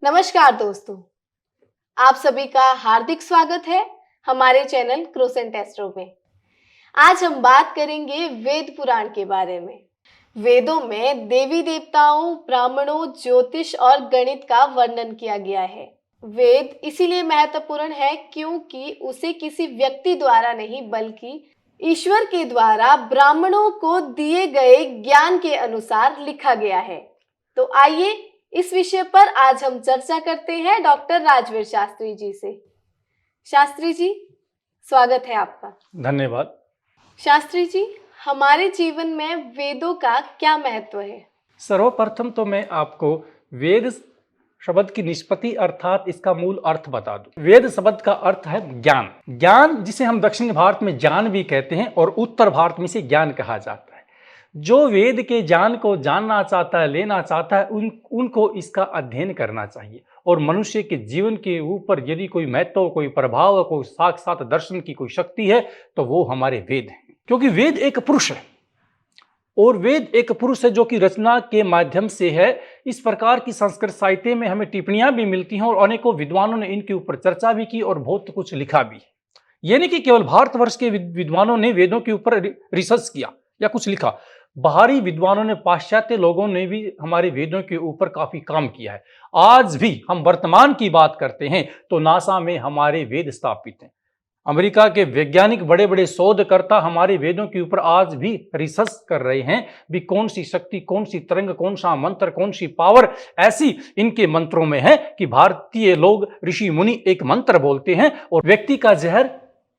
नमस्कार दोस्तों, आप सभी का हार्दिक स्वागत है हमारे चैनल क्रोसेंट एस्ट्रो में। आज हम बात करेंगे वेद पुराण के बारे में। वेदों में देवी देवताओं, ब्राह्मणों, ज्योतिष और गणित का वर्णन किया गया है। वेद इसीलिए महत्वपूर्ण है क्योंकि उसे किसी व्यक्ति द्वारा नहीं बल्कि ईश्वर के द्वारा ब्राह्मणों को दिए गए ज्ञान के अनुसार लिखा गया है। तो आइए इस विषय पर आज हम चर्चा करते हैं डॉक्टर राजवीर शास्त्री जी से। शास्त्री जी, स्वागत है आपका। धन्यवाद। शास्त्री जी, हमारे जीवन में वेदों का क्या महत्व है? सर्वप्रथम तो मैं आपको वेद शब्द की निष्पत्ति अर्थात इसका मूल अर्थ बता दूं। वेद शब्द का अर्थ है ज्ञान। ज्ञान जिसे हम दक्षिण भारत में ज्ञान भी कहते हैं और उत्तर भारत में इसे ज्ञान कहा जाता है। जो वेद के ज्ञान को जानना चाहता है, लेना चाहता है, उनको इसका अध्ययन करना चाहिए। और मनुष्य के जीवन के ऊपर यदि कोई महत्व, कोई प्रभाव, कोई साक्षात दर्शन की कोई शक्ति है तो वो हमारे वेद हैं। क्योंकि वेद एक पुरुष है और वेद एक पुरुष है जो कि रचना के माध्यम से है। इस प्रकार की संस्कृत साहित्य में हमें टिप्पणियां भी मिलती हैं और अनेकों विद्वानों ने इनके ऊपर चर्चा भी की और बहुत कुछ लिखा भी। ये नहीं कि केवल भारतवर्ष के विद्वानों ने वेदों के ऊपर रिसर्च किया या कुछ लिखा, बाहरी विद्वानों ने, पाश्चात्य लोगों ने भी हमारे वेदों के ऊपर काफी काम किया है। आज भी हम वर्तमान की बात करते हैं तो नासा में हमारे वेद स्थापित हैं। अमेरिका के वैज्ञानिक, बड़े बड़े शोधकर्ता हमारे वेदों के ऊपर आज भी रिसर्च कर रहे हैं भी कौन सी शक्ति, कौन सी तरंग, कौन सा मंत्र, कौन सी पावर ऐसी इनके मंत्रों में है कि भारतीय लोग, ऋषि मुनि एक मंत्र बोलते हैं और व्यक्ति का जहर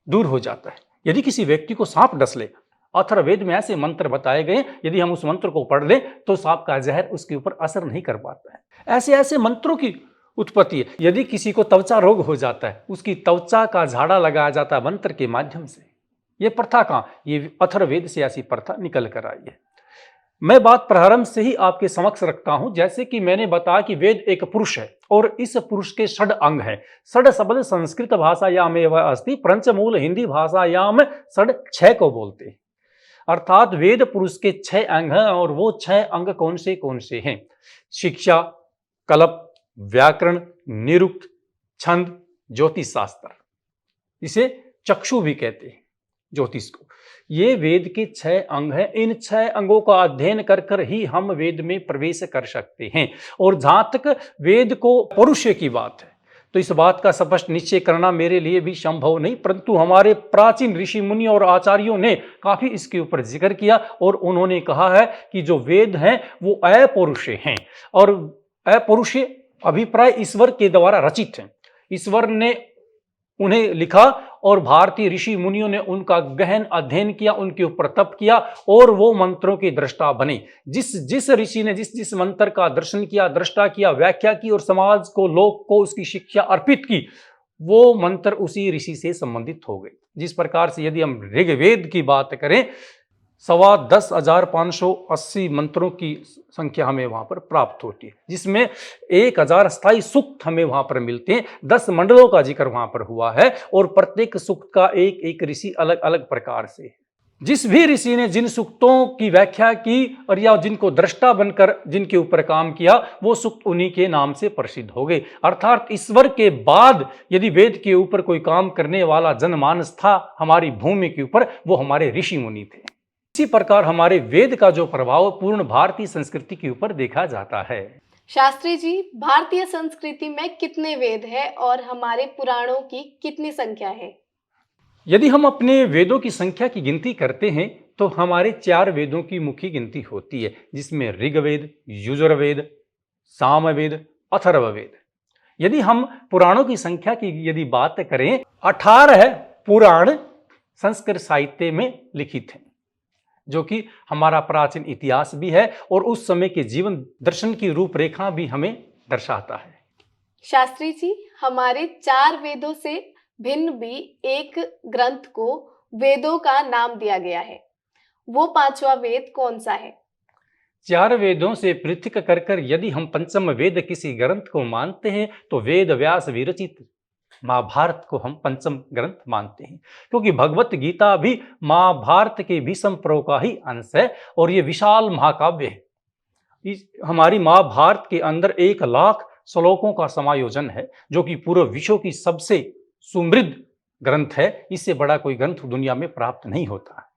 दूर हो जाता है। यदि किसी व्यक्ति को सांप डस ले, अथर्ववेद में ऐसे मंत्र बताए गए, यदि हम उस मंत्र को पढ़ लें तो सांप का जहर उसके ऊपर असर नहीं कर पाता है। ऐसे ऐसे मंत्रों की उत्पत्ति है। यदि किसी को त्वचा रोग हो जाता है, उसकी त्वचा का झाड़ा लगाया जाता है मंत्र के माध्यम से। ये प्रथा कहाँ? ये अथर्ववेद से ऐसी प्रथा निकल कर आई है। मैं बात प्रारंभ से ही आपके समक्ष रखता हूं। जैसे कि मैंने बताया कि वेद एक पुरुष है और इस पुरुष के षड अंग हैं। षड शब्द संस्कृत भाषायाम एव अस्ति, पंचमूल हिंदी भाषायाम षड 6 को बोलते हैं। अर्थात वेद पुरुष के 6 अंग हैं और वो 6 अंग कौन से हैं? शिक्षा, कल्प, व्याकरण, निरुक्त, छंद, ज्योतिष शास्त्र। इसे चक्षु भी कहते हैं, ज्योतिष को। ये वेद के 6 अंग हैं। इन 6 अंगों का अध्ययन कर कर ही हम वेद में प्रवेश कर सकते हैं। और जहां तक वेद को पौरुष की बात है तो इस बात का स्पष्ट निश्चय करना मेरे लिए भी संभव नहीं, परंतु हमारे प्राचीन ऋषि मुनि और आचार्यों ने काफी इसके ऊपर जिक्र किया और उन्होंने कहा है कि जो वेद हैं वो अपौरुष हैं और अपौरुष अभिप्राय ईश्वर के द्वारा रचित हैं। ईश्वर ने उन्हें लिखा और भारतीय ऋषि मुनियों ने उनका गहन अध्ययन किया, उनके ऊपर तप किया और वो मंत्रों के दृष्टा बने। जिस ऋषि ने जिस मंत्र का दर्शन किया, दृष्टा किया, व्याख्या की और समाज को, लोक को उसकी शिक्षा अर्पित की, वो मंत्र उसी ऋषि से संबंधित हो गए। जिस प्रकार से यदि हम ऋग्वेद की बात करें, 10,580 मंत्रों की संख्या हमें वहां पर प्राप्त होती है, जिसमें 1000 स्थायी सूक्त हमें वहां पर मिलते हैं। 10 मंडलों का जिक्र वहां पर हुआ है और प्रत्येक सूक्त का एक एक ऋषि अलग अलग प्रकार से। जिस भी ऋषि ने जिन सूक्तों की व्याख्या की और या जिनको दृष्टा बनकर जिनके ऊपर काम किया, वो सूक्त उन्हीं के नाम से प्रसिद्ध हो गए। अर्थात ईश्वर के बाद यदि वेद के ऊपर कोई काम करने वाला जनमानस था हमारी भूमि के ऊपर, वो हमारे ऋषि मुनि थे। इसी प्रकार हमारे वेद का जो प्रभाव पूर्ण भारतीय संस्कृति के ऊपर देखा जाता है। शास्त्री जी, भारतीय संस्कृति में कितने वेद हैं और हमारे पुराणों की कितनी संख्या है? यदि हम अपने वेदों की संख्या की गिनती करते हैं तो हमारे 4 वेदों की मुख्य गिनती होती है, जिसमें ऋग्वेद, यजुर्वेद, सामवेद, अथर्ववेद। यदि हम पुराणों की संख्या की यदि बात करें, 18 पुराण संस्कृत साहित्य में लिखित हैं, जो कि हमारा प्राचीन इतिहास भी है और उस समय के जीवन दर्शन की रूपरेखा भी हमें दर्शाता है। शास्त्री जी, हमारे 4 वेदों से भिन्न भी एक ग्रंथ को वेदों का नाम दिया गया है, वो 5वां वेद कौन सा है? 4 वेदों से पृथक कर यदि हम पंचम वेद किसी ग्रंथ को मानते हैं तो वेद व्यास विरचित महाभारत को हम पंचम ग्रंथ मानते हैं, क्योंकि भगवत गीता भी महाभारत के भीष्म पर्व का ही अंश है और ये विशाल महाकाव्य है। हमारी महाभारत के अंदर 1 लाख श्लोकों का समायोजन है, जो कि पूरे विश्व की सबसे समृद्ध ग्रंथ है। इससे बड़ा कोई ग्रंथ दुनिया में प्राप्त नहीं होता।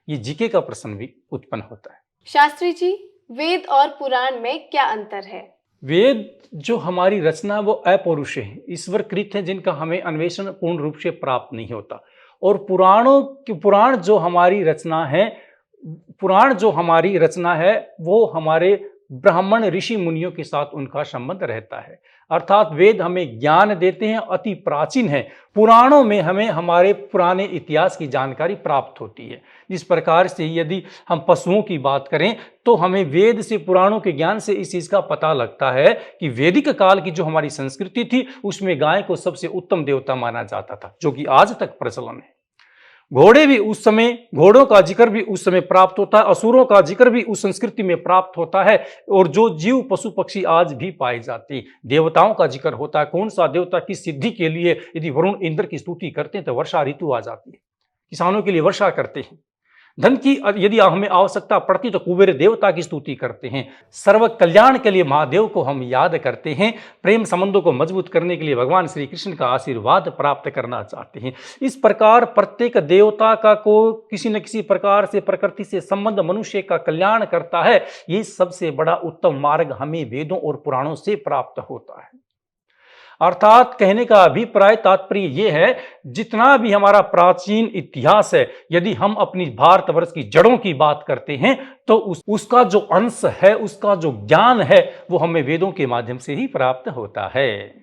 ये जीके का प्रश्न भी उत्पन्न होता है। शास्त्री जी, वेद और पुराण में क्या अंतर है? वेद जो हमारी रचना वो अपौरुष है, ईश्वरकृत है, जिनका हमें अन्वेषण पूर्ण रूप से प्राप्त नहीं होता। और पुराण जो हमारी रचना है वो हमारे ब्राह्मण ऋषि मुनियों के साथ उनका संबंध रहता है। अर्थात वेद हमें ज्ञान देते हैं, अति प्राचीन है। पुराणों में हमें हमारे पुराने इतिहास की जानकारी प्राप्त होती है। जिस प्रकार से यदि हम पशुओं की बात करें तो हमें वेद से, पुराणों के ज्ञान से इस चीज़ का पता लगता है कि वैदिक काल की जो हमारी संस्कृति थी उसमें गाय को सबसे उत्तम देवता माना जाता था, जो कि आज तक प्रचलन है। घोड़ों का जिक्र भी उस समय प्राप्त होता है, असुरों का जिक्र भी उस संस्कृति में प्राप्त होता है। और जो जीव पशु पक्षी आज भी पाए जाते हैं, देवताओं का जिक्र होता है। कौन सा देवता की सिद्धि के लिए यदि वरुण इंद्र की स्तुति करते हैं तो वर्षा ऋतु आ जाती है, किसानों के लिए वर्षा करते हैं। धन की यदि हमें आवश्यकता पड़ती तो कुबेर देवता की स्तुति करते हैं। सर्व कल्याण के लिए महादेव को हम याद करते हैं। प्रेम संबंधों को मजबूत करने के लिए भगवान श्री कृष्ण का आशीर्वाद प्राप्त करना चाहते हैं। इस प्रकार प्रत्येक देवता का को किसी न किसी प्रकार से प्रकृति से संबंध मनुष्य का कल्याण करता है। ये सबसे बड़ा उत्तम मार्ग हमें वेदों और पुराणों से प्राप्त होता है। अर्थात कहने का अभिप्राय, तात्पर्य यह है, जितना भी हमारा प्राचीन इतिहास है, यदि हम अपनी भारतवर्ष की जड़ों की बात करते हैं तो उसका जो अंश है, उसका जो ज्ञान है, वो हमें वेदों के माध्यम से ही प्राप्त होता है।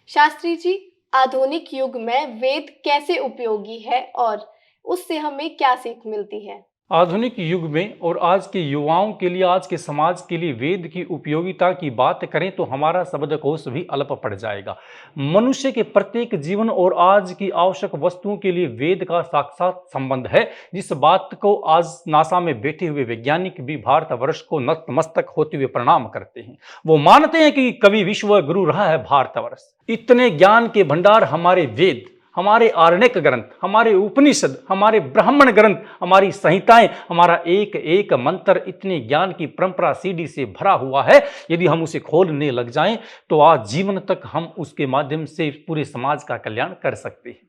शास्त्री जी, आधुनिक युग में वेद कैसे उपयोगी है और उससे हमें क्या सीख मिलती है? आधुनिक युग में और आज के युवाओं के लिए, आज के समाज के लिए वेद की उपयोगिता की बात करें तो हमारा शब्दकोश भी अल्प पड़ जाएगा। मनुष्य के प्रत्येक जीवन और आज की आवश्यक वस्तुओं के लिए वेद का साक्षात संबंध है, जिस बात को आज नासा में बैठे हुए वैज्ञानिक भी भारतवर्ष को नतमस्तक होते हुए प्रणाम करते हैं। वो मानते हैं कि कवि विश्व गुरु रहा है भारतवर्ष। इतने ज्ञान के भंडार हमारे वेद, हमारे आरण्यक ग्रंथ, हमारे उपनिषद, हमारे ब्राह्मण ग्रंथ, हमारी संहिताएं, हमारा एक एक मंत्र, इतने ज्ञान की परंपरा सीढ़ी से भरा हुआ है। यदि हम उसे खोलने लग जाएं तो आज जीवन तक हम उसके माध्यम से पूरे समाज का कल्याण कर सकते हैं।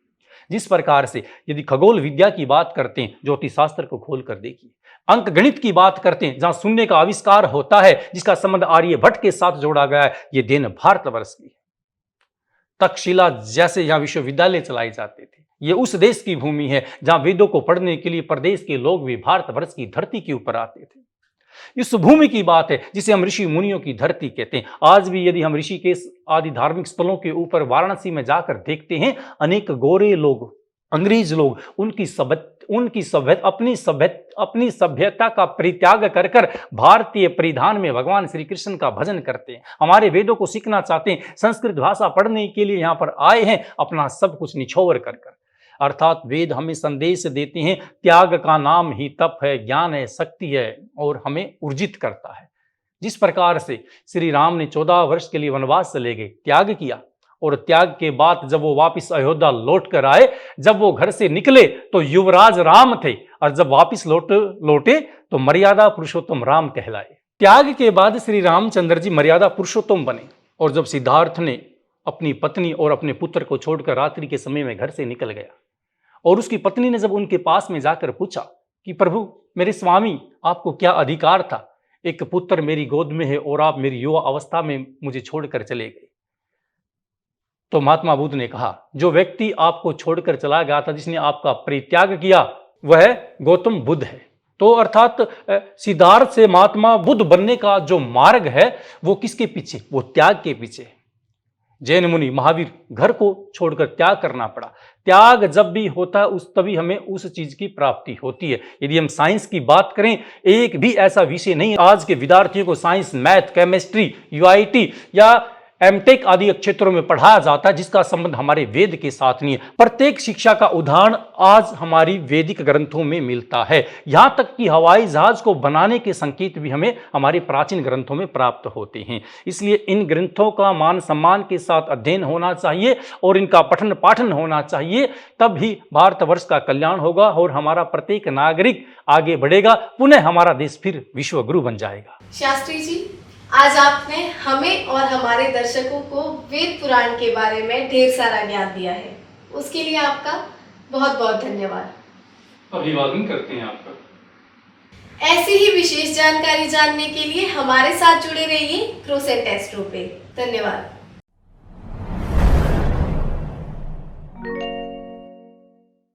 जिस प्रकार से यदि खगोल विद्या की बात करते हैं, ज्योतिष शास्त्र को खोल कर देखिए। अंक गणित की बात करते हैं, जहां शून्य का आविष्कार होता है, जिसका संबंध आर्यभट्ट के साथ जोड़ा गया है, ये देन भारतवर्ष की है। तक्षशिला जैसे यहाँ विश्वविद्यालय चलाए जाते थे, ये उस देश की भूमि है जहां वेदों को पढ़ने के लिए प्रदेश के लोग भी भारतवर्ष की धरती के ऊपर आते थे। इस भूमि की बात है जिसे हम ऋषि मुनियों की धरती कहते हैं। आज भी यदि हम ऋषिकेश आदि धार्मिक स्थलों के ऊपर वाराणसी में जाकर देखते हैं, अनेक गोरे लोग, अंग्रेज लोग अपनी सभ्यता का परित्याग कर भारतीय परिधान में भगवान श्री कृष्ण का भजन करते हैं। हमारे वेदों को सीखना चाहते हैं, संस्कृत भाषा पढ़ने के लिए यहाँ पर आए हैं, अपना सब कुछ निछोवर कर। अर्थात वेद हमें संदेश देते हैं, त्याग का नाम ही तप है, ज्ञान है, शक्ति है और हमें ऊर्जित करता है। जिस प्रकार से श्री राम ने 14 वर्ष के लिए वनवास चले गए, त्याग किया, और त्याग के बाद जब वो वापस अयोध्या लौट कर आए, जब वो घर से निकले तो युवराज राम थे, और जब वापस लौटे तो मर्यादा पुरुषोत्तम राम कहलाए। त्याग के बाद श्री रामचंद्र जी मर्यादा पुरुषोत्तम बने। और जब सिद्धार्थ ने अपनी पत्नी और अपने पुत्र को छोड़कर रात्रि के समय में घर से निकल गया, और उसकी पत्नी ने जब उनके पास में जाकर पूछा कि प्रभु, मेरे स्वामी, आपको क्या अधिकार था, एक पुत्र मेरी गोद में है और आप मेरी युवा अवस्था में मुझे छोड़कर चले गए। तो महात्मा बुद्ध ने कहा, जो व्यक्ति आपको छोड़कर चला गया था, जिसने आपका परित्याग किया, वह गौतम बुद्ध है। तो अर्थात सिद्धार्थ से महात्मा बुद्ध बनने का जो मार्ग है वो किसके पीछे? वो त्याग के पीछे। जैन मुनि महावीर घर को छोड़कर त्याग करना पड़ा। त्याग जब भी होता है तभी हमें उस चीज की प्राप्ति होती है। यदि हम साइंस की बात करें, एक भी ऐसा विषय नहीं आज के विद्यार्थियों को साइंस, मैथ, केमिस्ट्री, यूआईटी या एमटेक आदि क्षेत्रों में पढ़ाया जाता है जिसका संबंध हमारे वेद के साथ नहीं है। प्रत्येक शिक्षा का उदाहरण आज हमारी वैदिक ग्रंथों में मिलता है। यहां तक कि हवाई जहाज को बनाने के संकेत भी हमें हमारे प्राचीन ग्रंथों में प्राप्त होते हैं। इसलिए इन ग्रंथों का मान सम्मान के साथ अध्ययन होना चाहिए और इनका पठन पाठन होना चाहिए, तब ही भारतवर्ष का कल्याण होगा और हमारा प्रत्येक नागरिक आगे बढ़ेगा। पुनः हमारा देश फिर विश्व गुरु बन जाएगा। शास्त्री जी, आज आपने हमें और हमारे दर्शकों को वेद पुराण के बारे में ढेर सारा ज्ञान दिया है, उसके लिए आपका बहुत बहुत धन्यवाद। अभिवादन करते हैं आपका। ऐसी ही विशेष जानकारी जानने के लिए हमारे साथ जुड़े रहिए क्रोसेंट एस्ट्रो पे। धन्यवाद।